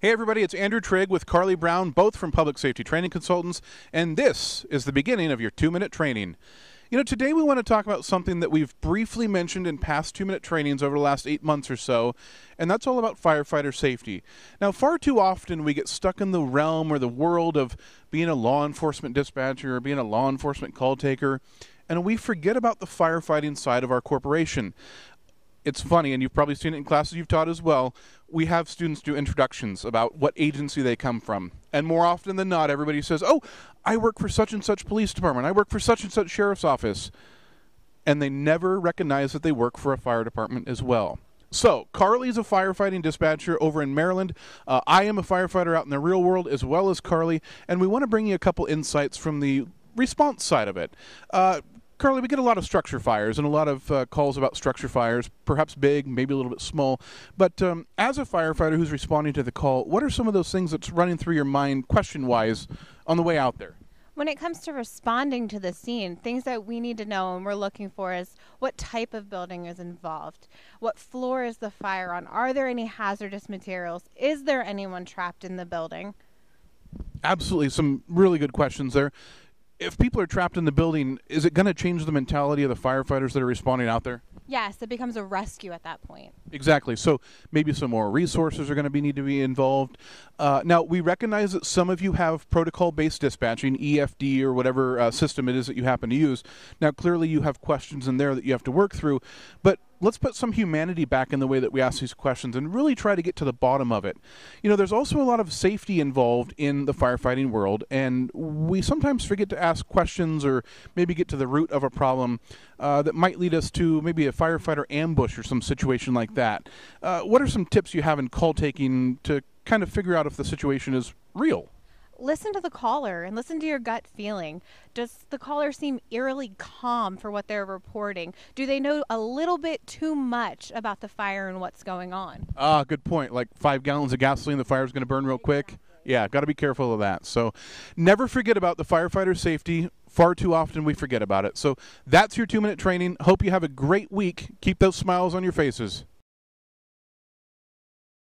Hey everybody, it's Andrew Trigg with Karlea Brown, both from Public Safety Training Consultants, and this is the beginning of your 2-minute training. You know, today we want to talk about something that we've briefly mentioned in past 2-minute trainings over the last 8 months or so, and that's all about firefighter safety. Now, far too often we get stuck in the realm or the world of being a law enforcement dispatcher or being a law enforcement call taker, and we forget about the firefighting side of our corporation. It's funny, and you've probably seen it in classes you've taught as well. We have students do introductions about what agency they come from. And more often than not, everybody says, oh, I work for such and such police department. I work for such and such sheriff's office. And they never recognize that they work for a fire department as well. So, Karlea's a firefighting dispatcher over in Maryland. I am a firefighter out in the real world as well as Karlea. And we want to bring you a couple insights from the response side of it. Karlea, we get a lot of structure fires and a lot of calls about structure fires, perhaps big, maybe a little bit small. But as a firefighter who's responding to the call, what are some of those things that's running through your mind question-wise on the way out there? When it comes to responding to the scene, things that we need to know and we're looking for is what type of building is involved? What floor is the fire on? Are there any hazardous materials? Is there anyone trapped in the building? Absolutely, some really good questions there. If people are trapped in the building, is it going to change the mentality of the firefighters that are responding out there? Yes, it becomes a rescue at that point. Exactly. So maybe some more resources are going to need to be involved. Now, we recognize that some of you have protocol-based dispatching, EFD or whatever system it is that you happen to use. Now, clearly you have questions in there that you have to work through, but let's put some humanity back in the way that we ask these questions and really try to get to the bottom of it. You know, there's also a lot of safety involved in the firefighting world, and we sometimes forget to ask questions or maybe get to the root of a problem that might lead us to maybe a firefighter ambush or some situation like that. What are some tips you have in call taking to kind of figure out if the situation is real? Listen to the caller and listen to your gut feeling. Does the caller seem eerily calm for what they're reporting? Do they know a little bit too much about the fire and what's going on? Good point. Like 5 gallons of gasoline, the fire's going to burn real quick. Yeah, got to be careful of that. So never forget about the firefighter safety. Far too often we forget about it. So that's your 2-minute training. Hope you have a great week. Keep those smiles on your faces.